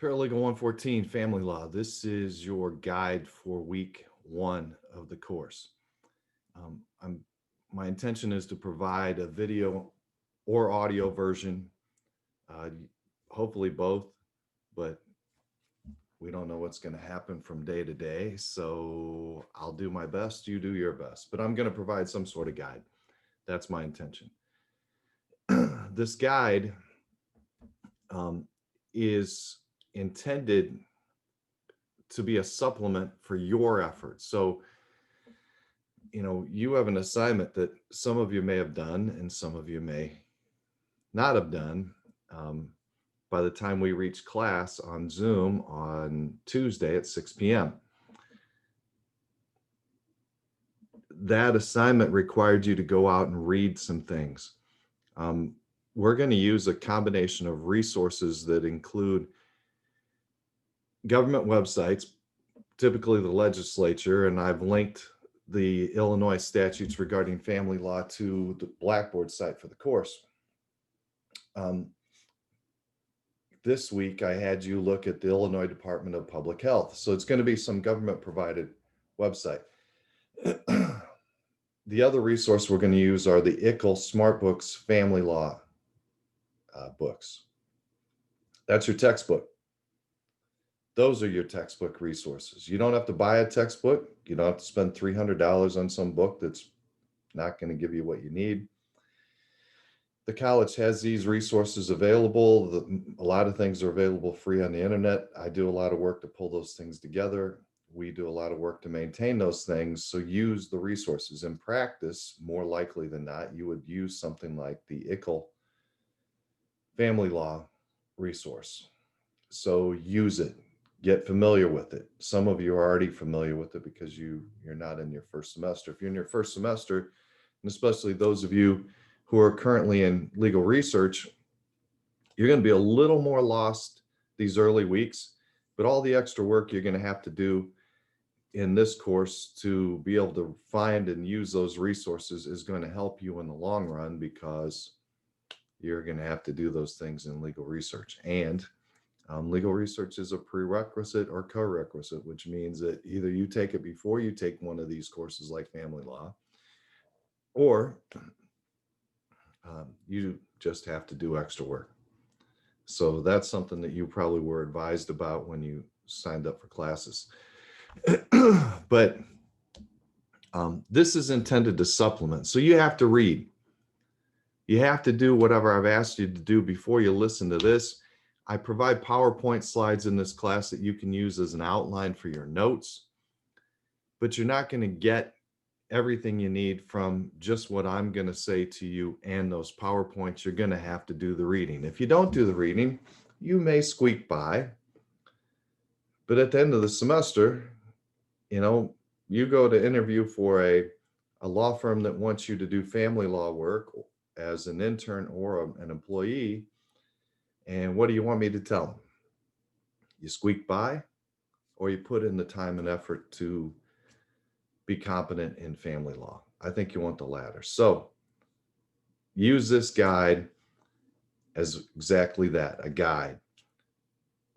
Paralegal 114, Family Law. This is your guide for week one of the course. I'm My intention is to provide a video or audio version, uh, hopefully both, but we don't know what's going to happen from day to day. So I'll do my best, you do your best, but I'm going to provide some sort of guide. That's my intention. This guide um, is intended to be a supplement for your efforts. So, you have an assignment that some of you may have done and some of you may not have done. Um, by the time we reach class on Zoom on Tuesday at 6 p.m., that assignment required you to go out and read some things. Um, we're going to use a combination of resources that include government websites, typically the legislature, and I've linked the Illinois statutes regarding family law to the Blackboard site for the course. Um, this week, I had you look at the Illinois Department of Public Health. So it's going to be some government provided website. The other resource we're going to use are the ICL Smart Books Family Law books. That's your textbook. Those are your textbook resources. You don't have to buy a textbook. You don't have to spend $300 on some book that's not going to give you what you need. The college has these resources available. A lot of things are available free on the internet. I do a lot of work to pull those things together. We do a lot of work to maintain those things. So use the resources. In practice, more likely than not, you would use something like the ICL Family Law resource. So use it. Get familiar with it. Some of you are already familiar with it because you're not in your first semester. If you're in your first semester, and especially those of you who are currently in legal research, you're going to be a little more lost these early weeks, but all the extra work you're going to have to do in this course to be able to find and use those resources is going to help you in the long run, because you're going to have to do those things in legal research. And legal research is a prerequisite or co-requisite, which means that either you take it before you take one of these courses like family law, or you just have to do extra work. So that's something that you probably were advised about when you signed up for classes. But this is intended to supplement. So you have to read. You have to do whatever I've asked you to do before you listen to this. I provide PowerPoint slides in this class that you can use as an outline for your notes, but you're not going to get everything you need from just what I'm going to say to you and those PowerPoints. You're going to have to do the reading. If you don't do the reading, you may squeak by, but at the end of the semester, you go to interview for a law firm that wants you to do family law work as an intern or an employee. And what do you want me to tell them? You squeak by, or you put in the time and effort to be competent in family law? I think you want the latter. So use this guide as exactly that, a guide.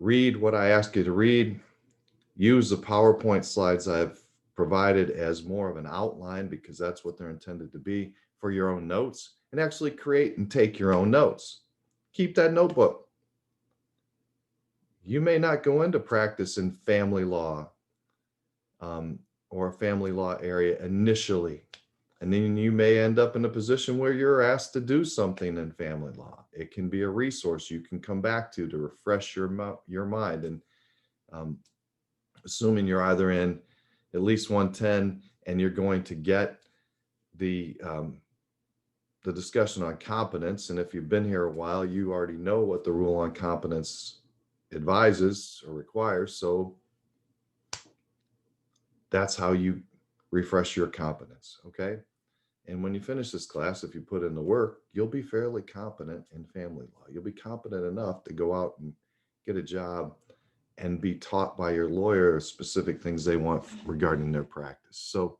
Read what I ask you to read. Use the PowerPoint slides I've provided as more of an outline, because that's what they're intended to be, for your own notes, and actually create and take your own notes. Keep that notebook. You may not go into practice in family law or a family law area initially, and then you may end up in a position where you're asked to do something in family law. It can be a resource you can come back to refresh your mind. And assuming you're either in at least 110 and you're going to get the discussion on competence, and if you've been here a while, you already know what the rule on competence advises or requires. So that's how you refresh your competence, okay? And when you finish this class, if you put in the work, you'll be fairly competent in family law. You'll be competent enough to go out and get a job and be taught by your lawyer specific things they want regarding their practice. So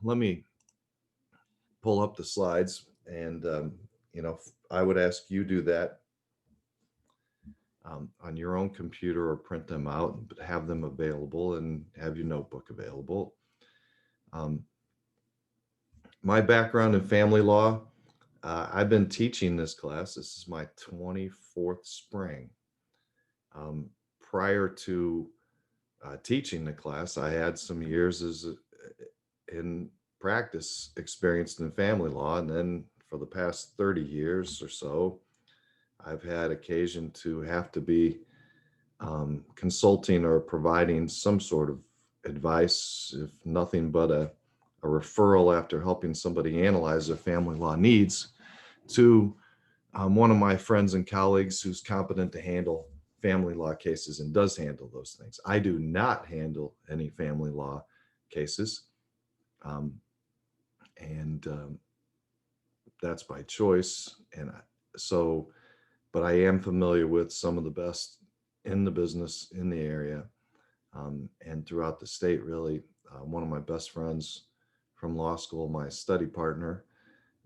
let me pull up the slides, and I would ask you do that. on your own computer or print them out, but have them available and have your notebook available. Um, my background in family law, I've been teaching this class. This is my 24th spring. Prior to teaching the class, I had some years in practice experienced in family law. And then for the past 30 years or so, I've had occasion to have to be consulting or providing some sort of advice, if nothing but a referral after helping somebody analyze their family law needs, to one of my friends and colleagues who's competent to handle family law cases and does handle those things. I do not handle any family law cases. Um, and that's by choice. And so, but I am familiar with some of the best in the business in the area, and throughout the state, really. One of my best friends from law school, my study partner,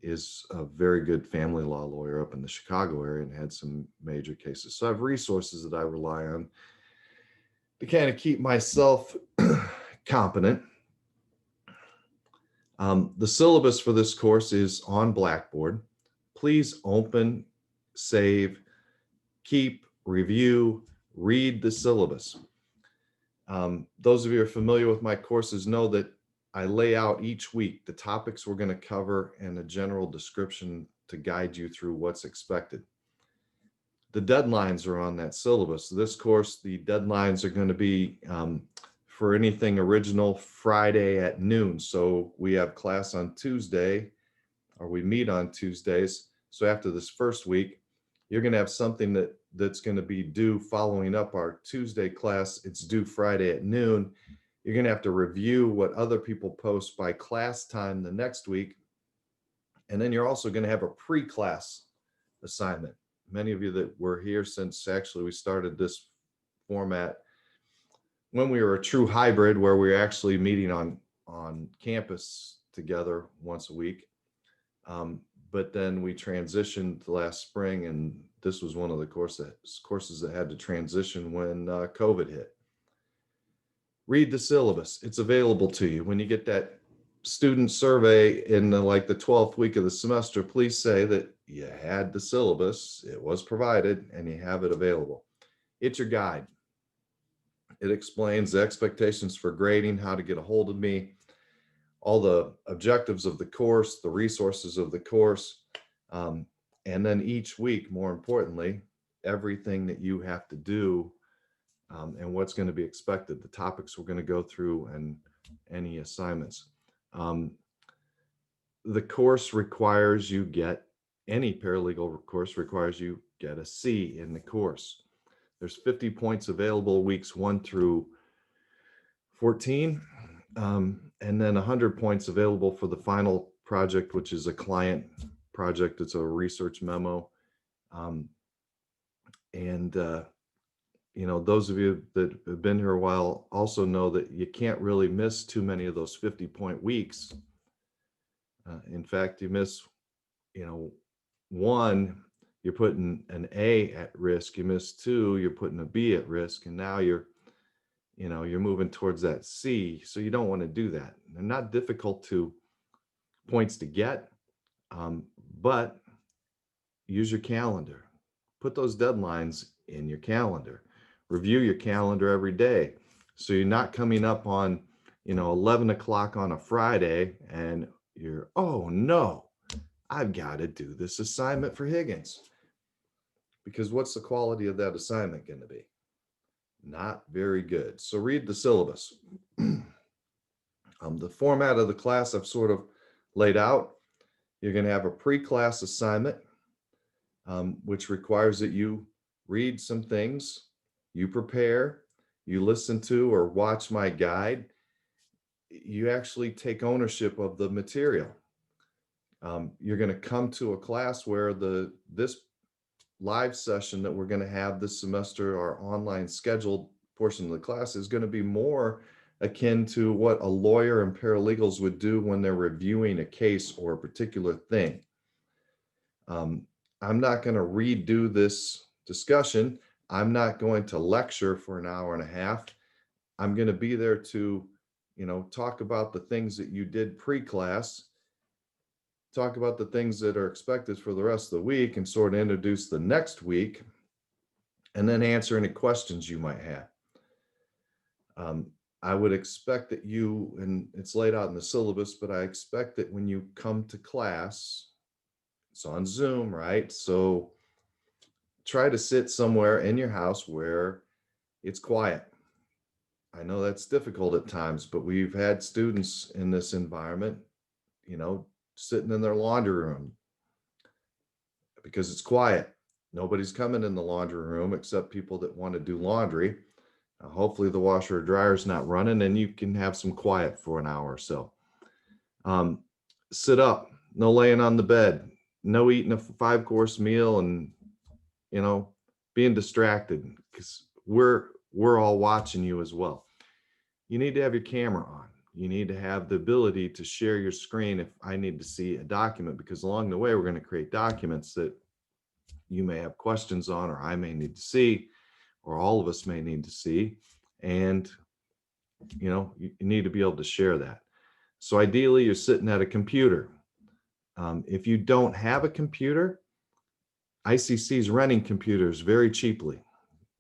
is a very good family law lawyer up in the Chicago area and had some major cases. So I have resources that I rely on to kind of keep myself competent. The syllabus for this course is on Blackboard. Please open, save, keep, review, read the syllabus. Those of you who are familiar with my courses know that I lay out each week the topics we're going to cover and a general description to guide you through what's expected. The deadlines are on that syllabus. This course, the deadlines are going to be for anything original Friday at noon. So we have class on Tuesday, or we meet on Tuesdays. So after this first week, you're going to have something that's going to be due following up our Tuesday class. It's due Friday at noon. You're going to have to review what other people post by class time the next week. And then you're also going to have a pre-class assignment. Many of you that were here since actually we started this format when we were a true hybrid, where we were actually meeting on campus together once a week. But then we transitioned last spring, and this was one of the courses that had to transition when COVID hit. Read the syllabus. It's available to you. When you get that student survey in the 12th week of the semester, please say that you had the syllabus, it was provided, and you have it available. It's your guide. It explains the expectations for grading, how to get a hold of me, all the objectives of the course, the resources of the course, and then each week, more importantly, everything that you have to do and what's going to be expected, the topics we're going to go through, and any assignments. The course requires you get, any paralegal course requires you get a C in the course. There's 50 points available weeks 1 through 14. And then 100 points available for the final project, which is a client project. It's a research memo. Those of you that have been here a while also know that you can't really miss too many of those 50-point weeks. In fact, you miss, one, you're putting an A at risk. You miss 2, you're putting a B at risk. And now you're moving towards that C. So you don't want to do that. They're not difficult points to get, but use your calendar. Put those deadlines in your calendar. Review your calendar every day. So you're not coming up on, 11 o'clock on a Friday and you're, oh no, I've got to do this assignment for Higgins. Because what's the quality of that assignment going to be? Not very good. So read the syllabus. The format of the class I've sort of laid out. You're going to have a pre-class assignment, which requires that you read some things, you prepare, you listen to or watch my guide. You actually take ownership of the material. You're going to come to a class where this live session that we're going to have this semester, our online scheduled portion of the class, is going to be more akin to what a lawyer and paralegals would do when they're reviewing a case or a particular thing. I'm not going to redo this discussion. I'm not going to lecture for an hour and a half. I'm going to be there to, talk about the things that you did pre-class, talk about the things that are expected for the rest of the week, and sort of introduce the next week, and then answer any questions you might have. I would expect that you, and it's laid out in the syllabus, but I expect that when you come to class, it's on Zoom, right? So try to sit somewhere in your house where it's quiet. I know that's difficult at times, but we've had students in this environment, sitting in their laundry room because it's quiet. Nobody's coming in the laundry room except people that want to do laundry. Hopefully the washer or dryer is not running and you can have some quiet for an hour or so. Sit up, no laying on the bed, no eating a 5-course meal and, being distracted, because we're all watching you as well. You need to have your camera on. You need to have the ability to share your screen if I need to see a document, because along the way, we're going to create documents that you may have questions on, or I may need to see, or all of us may need to see. And, you need to be able to share that. So ideally, you're sitting at a computer. If you don't have a computer, ICC is renting computers very cheaply.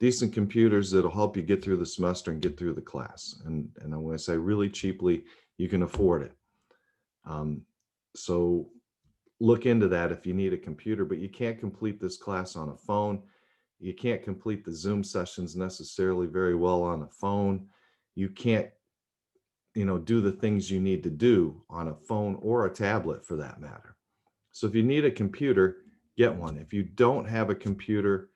Decent computers that'll help you get through the semester and get through the class. And I'm going to say really cheaply, you can afford it. So look into that if you need a computer, but you can't complete this class on a phone. You can't complete the Zoom sessions necessarily very well on a phone. You can't, do the things you need to do on a phone or a tablet for that matter. So if you need a computer, get one. If you don't have a computer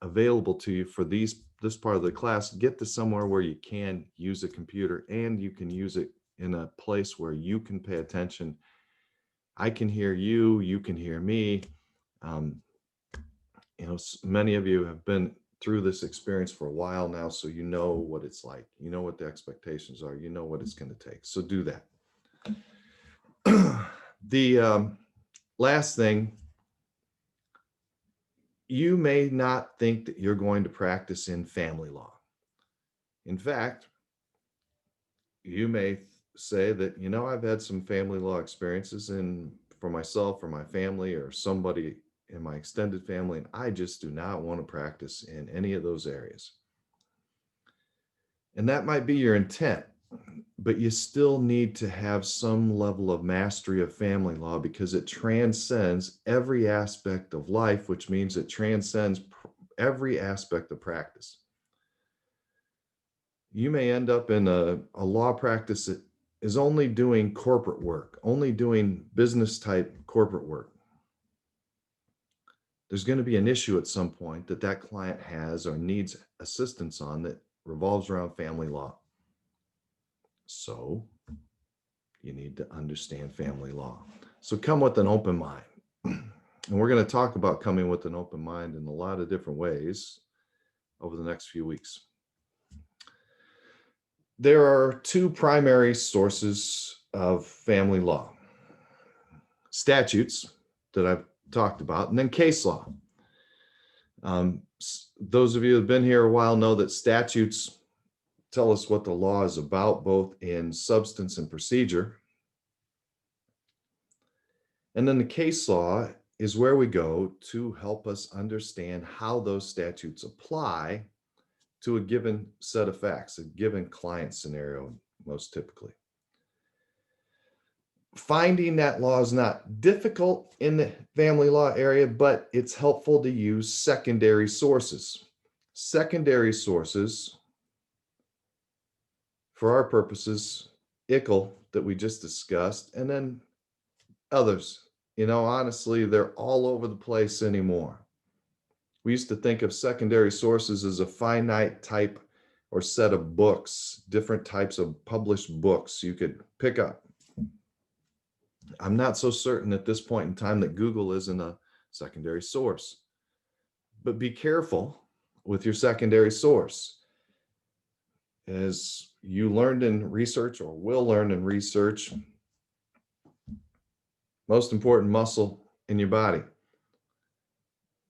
available to you for this part of the class, get to somewhere where you can use a computer and you can use it in a place where you can pay attention. I can hear you, you can hear me. Many of you have been through this experience for a while now, so you know what it's like. You know what the expectations are. You know what it's going to take. So do that. The last thing, you may not think that you're going to practice in family law. In fact, you may say that, I've had some family law experiences for myself or my family or somebody in my extended family, and I just do not want to practice in any of those areas. And that might be your intent, but you still need to have some level of mastery of family law because it transcends every aspect of life, which means it transcends every aspect of practice. You may end up in a law practice that is only doing corporate work, only doing business type corporate work. There's going to be an issue at some point that client has or needs assistance on that revolves around family law. So you need to understand family law. So come with an open mind. And we're going to talk about coming with an open mind in a lot of different ways over the next few weeks. There are two primary sources of family law: statutes that I've talked about, and then case law. Those of you who have been here a while know that statutes tell us what the law is about, both in substance and procedure. And then the case law is where we go to help us understand how those statutes apply to a given set of facts, a given client scenario, most typically. Finding that law is not difficult in the family law area, but it's helpful to use secondary sources. Secondary sources, for our purposes, Prlgl that we just discussed, and then others. Honestly, they're all over the place anymore. We used to think of secondary sources as a finite type or set of books, different types of published books you could pick up. I'm not so certain at this point in time that Google isn't a secondary source. But be careful with your secondary source. As you learned in research or will learn in research, most important muscle in your body,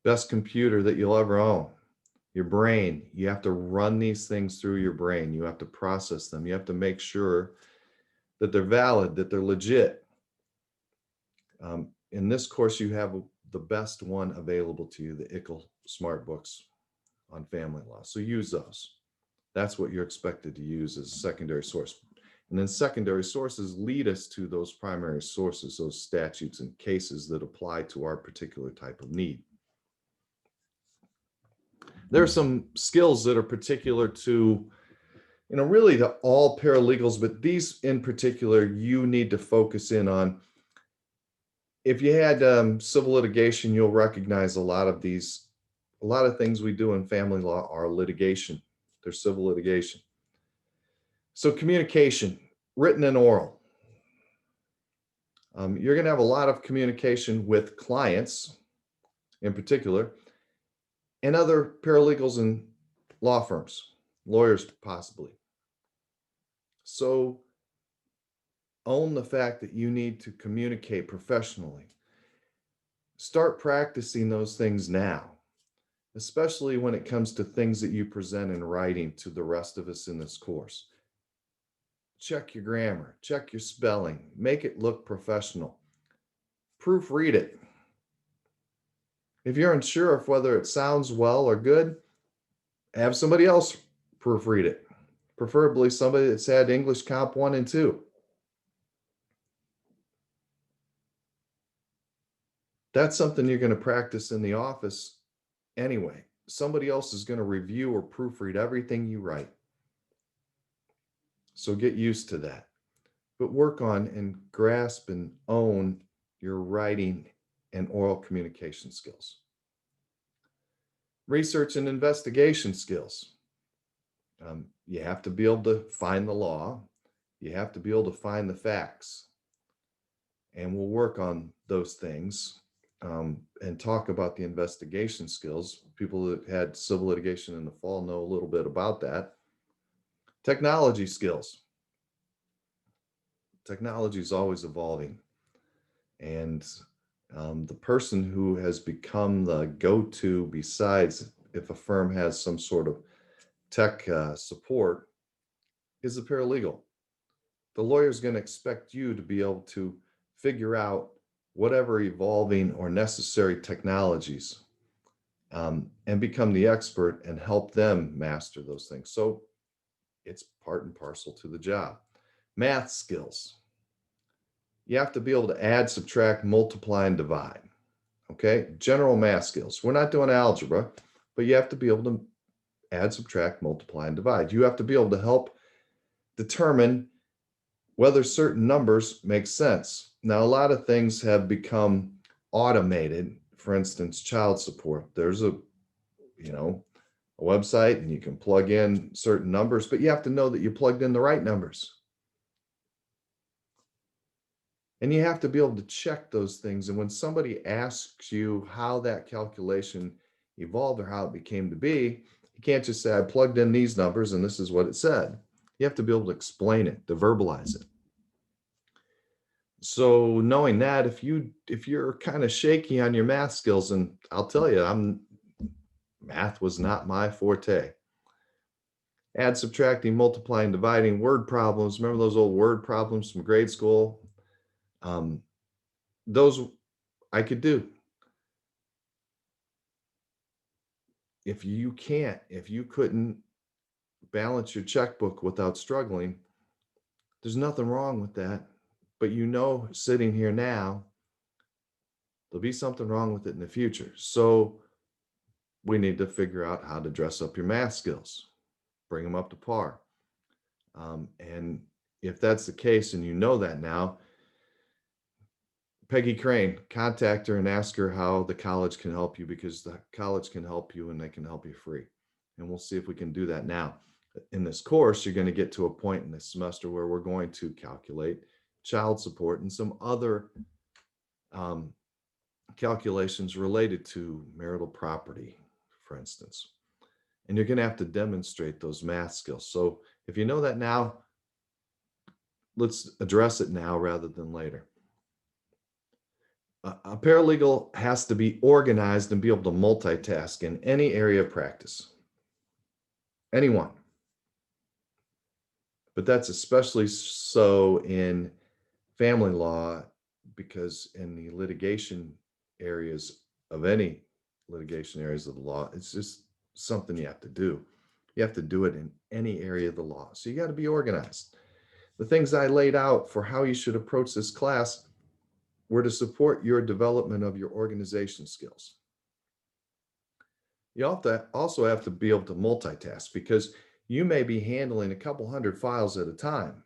best computer that you'll ever own, Your brain, you have to run these things through your brain. You have to process them. You have to make sure that they're valid, that they're legit. In this course, you have the best one available to you, the ICL Smart Books on family law. So use those. That's what you're expected to use as a secondary source. And then secondary sources lead us to those primary sources, those statutes and cases that apply to our particular type of need. There are some skills that are particular to, really to all paralegals, but these in particular, you need to focus in on. If you had civil litigation, you'll recognize a lot of things we do in family law are litigation. They're civil litigation. So communication, written and oral. You're going to have a lot of communication with clients in particular, and other paralegals and law firms, lawyers possibly. So own the fact that you need to communicate professionally. Start practicing those things now, especially when it comes to things that you present in writing to the rest of us in this course. Check your grammar, check your spelling, make it look professional. Proofread it. If you're unsure of whether it sounds well or good, have somebody else proofread it, preferably somebody that's had English Comp 1 and 2. That's something you're going to practice in the office anyway. Somebody else is going to review or proofread everything you write. So get used to that. But work on and grasp and own your writing and oral communication skills. Research and investigation skills. You have to be able to find the law. You have to be able to find the facts. And we'll work on those things and talk about the investigation skills. People that had civil litigation in the fall know a little bit about that. Technology skills. Technology is always evolving. And the person who has become the go-to, besides if a firm has some sort of tech support, is a paralegal. The lawyer is going to expect you to be able to figure out whatever evolving or necessary technologies and become the expert and help them master those things. So it's part and parcel to the job. Math skills. You have to be able to add, subtract, multiply, and divide. Okay, general math skills. We're not doing algebra, but you have to be able to add, subtract, multiply, and divide. You have to be able to help determine whether certain numbers make sense. Now, a lot of things have become automated. For instance, child support. There's a website and you can plug in certain numbers, but you have to know that you plugged in the right numbers. And you have to be able to check those things. And when somebody asks you how that calculation evolved or how it became to be, you can't just say, I plugged in these numbers and this is what it said. You have to be able to explain it, to verbalize it. So knowing that, if you're kind of shaky on your math skills, and I'll tell you, math was not my forte. Add, subtracting, multiplying, dividing, word problems. Remember those old word problems from grade school? Those I could do. If you couldn't balance your checkbook without struggling, there's nothing wrong with that. But sitting here now, there'll be something wrong with it in the future. So we need to figure out how to dress up your math skills, bring them up to par. And if that's the case and you know that now, Peggy Crane, contact her and ask her how the college can help you, because the college can help you and they can help you free. And we'll see if we can do that now. In this course, you're going to get to a point in this semester where we're going to calculate child support and some other calculations related to marital property, for instance. And you're going to have to demonstrate those math skills. So if you know that now, let's address it now rather than later. A paralegal has to be organized and be able to multitask in any area of practice. anyone. But that's especially so in family law, because in the litigation areas of any litigation areas of the law, it's just something you have to do. You have to do it in any area of the law. So you got to be organized. The things I laid out for how you should approach this class were to support your development of your organization skills. You also have to be able to multitask, because you may be handling a couple hundred files at a time.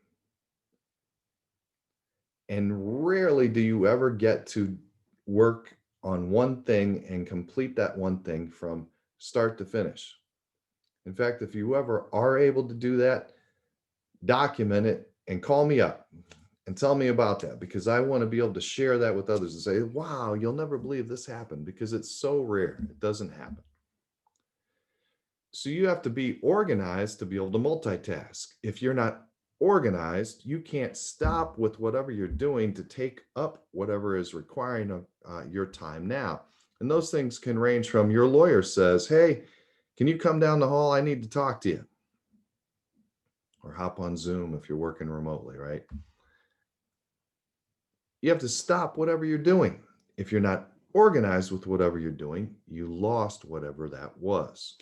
And rarely do you ever get to work on one thing and complete that one thing from start to finish. In fact, if you ever are able to do that, document it and call me up and tell me about that, because I want to be able to share that with others and say, wow, you'll never believe this happened, because it's so rare. It doesn't happen. So you have to be organized to be able to multitask. If you're not organized, you can't stop with whatever you're doing to take up whatever is requiring of your time now. And those things can range from your lawyer says, hey, can you come down the hall? I need to talk to you. Or hop on Zoom if you're working remotely, right? You have to stop whatever you're doing. If you're not organized with whatever you're doing, you lost whatever that was.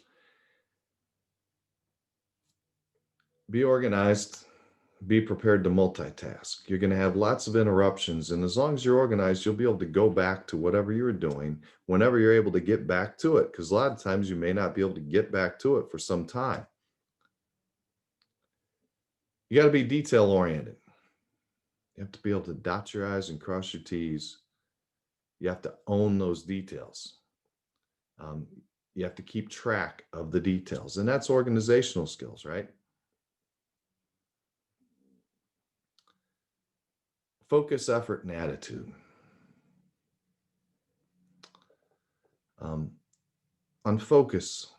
Be organized. Be prepared to multitask. You're going to have lots of interruptions. And as long as you're organized, you'll be able to go back to whatever you were doing whenever you're able to get back to it. Because a lot of times you may not be able to get back to it for some time. You got to be detail oriented. You have to be able to dot your I's and cross your T's. You have to own those details. You have to keep track of the details. And that's organizational skills, right? Focus, effort, and attitude. On focus,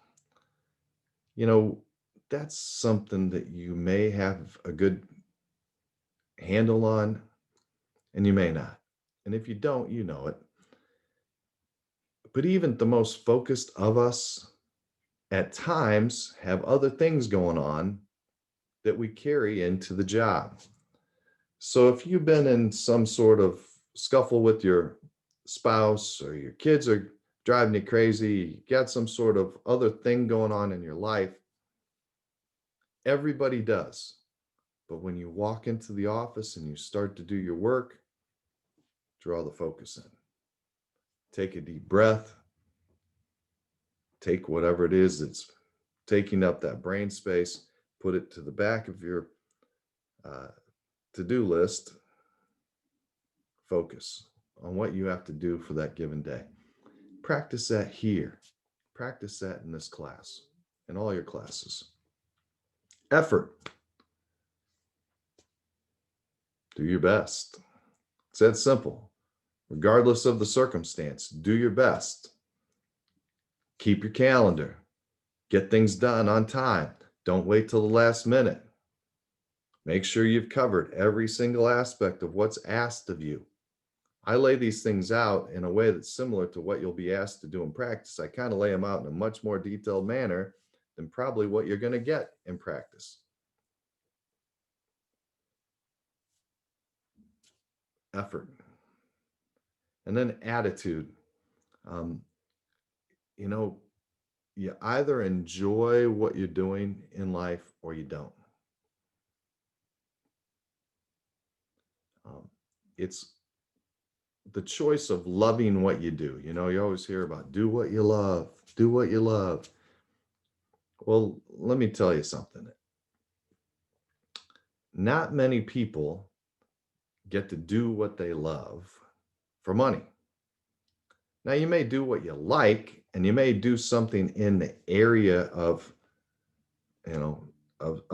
that's something that you may have a good handle on, and you may not. And if you don't, you know it. But even the most focused of us at times have other things going on that we carry into the job. So if you've been in some sort of scuffle with your spouse, or your kids are driving you crazy, you got some sort of other thing going on in your life, everybody does. But when you walk into the office and you start to do your work, draw the focus in. Take a deep breath. Take whatever it is that's taking up that brain space, put it to the back of your to-do list. Focus on what you have to do for that given day. Practice that here. Practice that in this class, in all your classes. Effort. Do your best. It's that simple. Regardless of the circumstance, do your best. Keep your calendar. Get things done on time. Don't wait till the last minute. Make sure you've covered every single aspect of what's asked of you. I lay these things out in a way that's similar to what you'll be asked to do in practice. I kind of lay them out in a much more detailed manner than probably what you're going to get in practice. Effort. And then attitude. You either enjoy what you're doing in life or you don't. It's the choice of loving what you do. You always hear about do what you love, do what you love. Well, let me tell you something. Not many people get to do what they love for money. Now, you may do what you like, and you may do something in the area of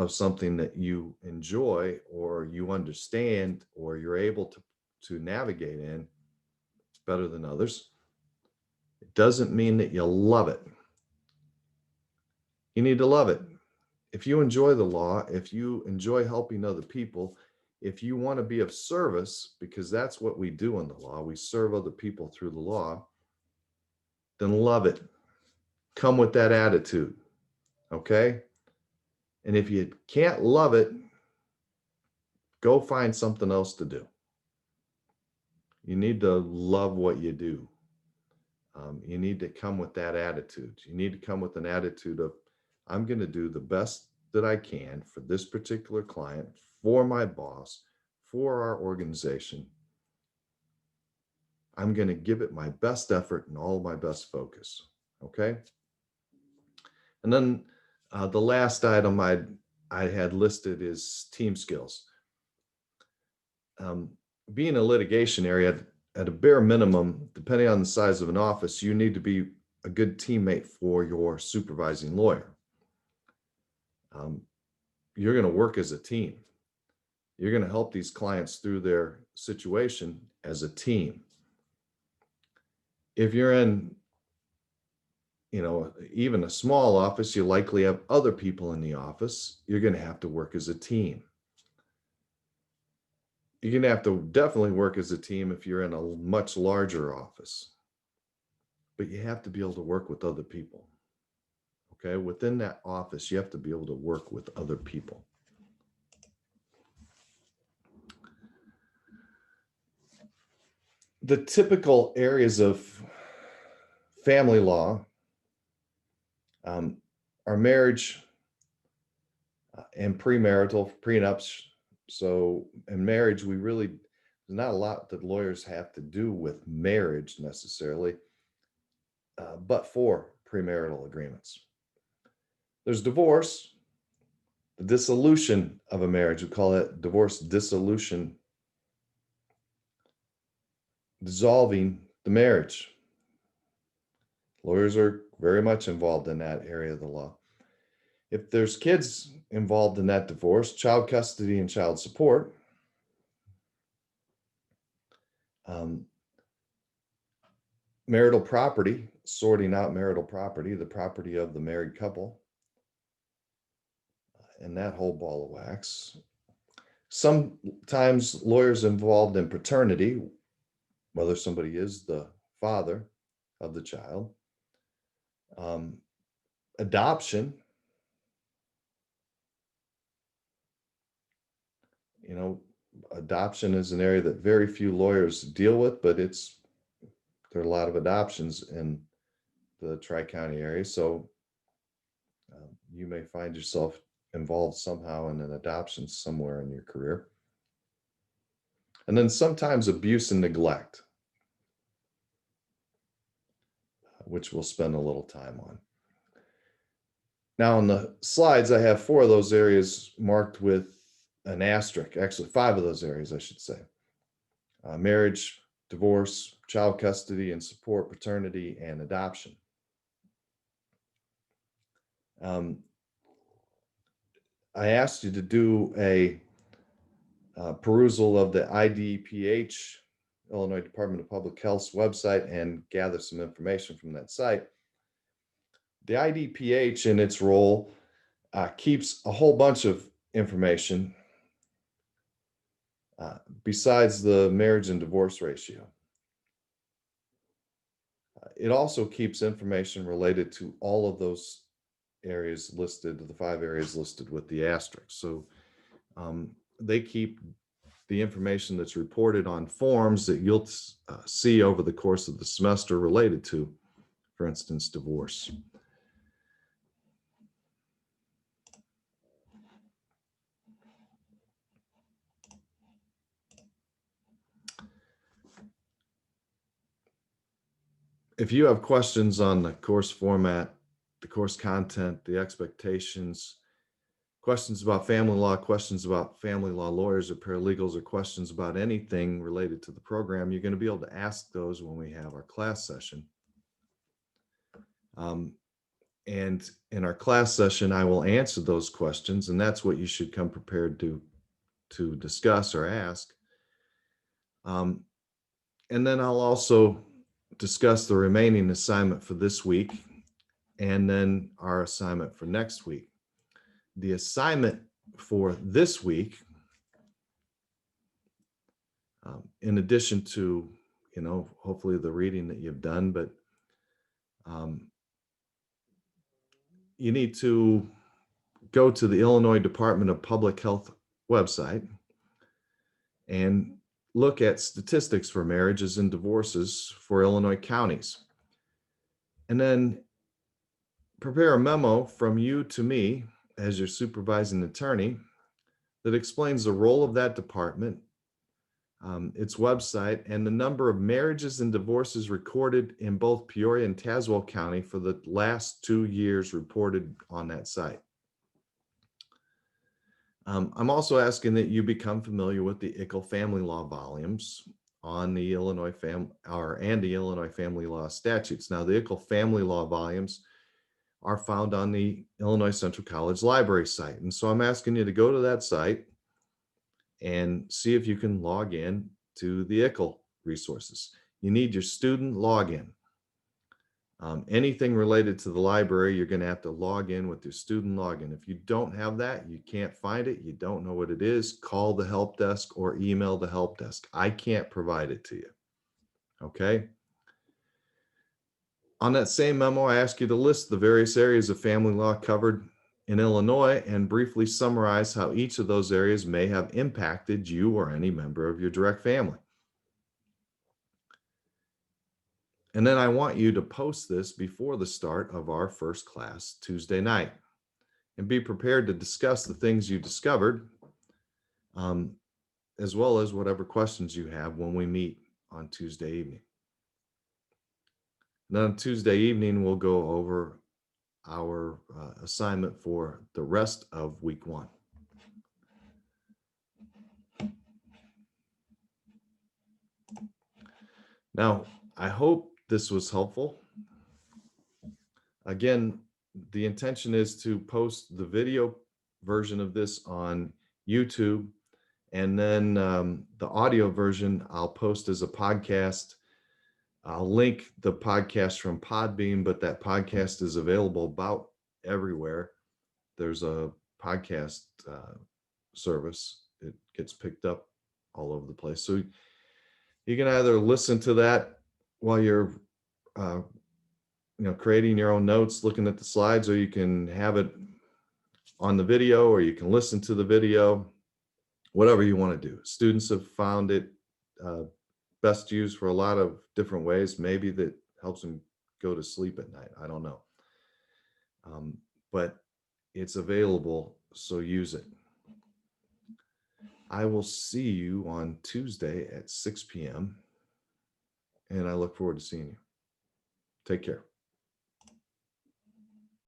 something that you enjoy or you understand or you're able to navigate in better than others. It doesn't mean that you love it. You need to love it. If you enjoy the law, if you enjoy helping other people, if you want to be of service, because that's what we do in the law, we serve other people through the law, then love it. Come with that attitude, okay? And if you can't love it, go find something else to do. You need to love what you do. You need to come with that attitude. You need to come with an attitude of, I'm going to do the best that I can for this particular client, for my boss, for our organization. I'm going to give it my best effort and all my best focus. Okay. And then the last item I had listed is team skills. Being a litigation area, at a bare minimum, depending on the size of an office, you need to be a good teammate for your supervising lawyer. You're going to work as a team. You're going to help these clients through their situation as a team. If you're in, even a small office, you likely have other people in the office. You're going to have to work as a team. You're going to have to definitely work as a team if you're in a much larger office. But you have to be able to work with other people. Okay, within that office, you have to be able to work with other people. The typical areas of family law are marriage and premarital, prenups. So in marriage, there's not a lot that lawyers have to do with marriage necessarily, but for premarital agreements. There's divorce, the dissolution of a marriage. We call it divorce dissolution, dissolving the marriage. Lawyers are very much involved in that area of the law. If there's kids involved in that divorce, child custody and child support, marital property, sorting out marital property, the property of the married couple, and that whole ball of wax. Sometimes lawyers involved in paternity, whether somebody is the father of the child, adoption. Adoption is an area that very few lawyers deal with, but there are a lot of adoptions in the Tri-County area. So you may find yourself involved somehow in an adoption somewhere in your career. And then sometimes abuse and neglect, which we'll spend a little time on. Now on the slides, I have 4 of those areas marked with an asterisk, actually 5 of those areas, I should say. Marriage, divorce, child custody and support, paternity, and adoption. I asked you to do a perusal of the IDPH, Illinois Department of Public Health's website, and gather some information from that site. The IDPH in its role keeps a whole bunch of information besides the marriage and divorce ratio. It also keeps information related to all of those areas listed, the 5 areas listed with the asterisk. So they keep the information that's reported on forms that you'll see over the course of the semester related to, for instance, divorce. If you have questions on the course format, the course content, the expectations, questions about family law, questions about family law lawyers or paralegals, or questions about anything related to the program, you're going to be able to ask those when we have our class session. And in our class session, I will answer those questions, and that's what you should come prepared to discuss or ask. And then I'll also discuss the remaining assignment for this week and then our assignment for next week. The assignment for this week, in addition to, hopefully the reading that you've done, but you need to go to the Illinois Department of Public Health website and look at statistics for marriages and divorces for Illinois counties. And then prepare a memo from you to me as your supervising attorney that explains the role of that department, its website, and the number of marriages and divorces recorded in both Peoria and Tazewell County for the last 2 years reported on that site. I'm also asking that you become familiar with the ICL family law volumes on the Illinois and the Illinois family law statutes. Now, the ICL family law volumes are found on the Illinois Central College Library site. And so I'm asking you to go to that site and see if you can log in to the ICL resources. You need your student login. Anything related to the library, you're going to have to log in with your student login. If you don't have that, you can't find it, you don't know what it is, call the help desk or email the help desk. I can't provide it to you. Okay? On that same memo, I ask you to list the various areas of family law covered in Illinois and briefly summarize how each of those areas may have impacted you or any member of your direct family. And then I want you to post this before the start of our first class Tuesday night and be prepared to discuss the things you discovered, as well as whatever questions you have when we meet on Tuesday evening. And then on Tuesday evening, we'll go over our assignment for the rest of week 1. Now, I hope this was helpful. Again, the intention is to post the video version of this on YouTube, and then the audio version I'll post as a podcast. I'll link the podcast from Podbean, but that podcast is available about everywhere. There's a podcast service. It gets picked up all over the place. So you can either listen to that while you're creating your own notes, looking at the slides, or you can have it on the video, or you can listen to the video, whatever you want to do. Students have found it best used for a lot of different ways. Maybe that helps them go to sleep at night. I don't know. But it's available, so use it. I will see you on Tuesday at 6 p.m. and I look forward to seeing you. Take care.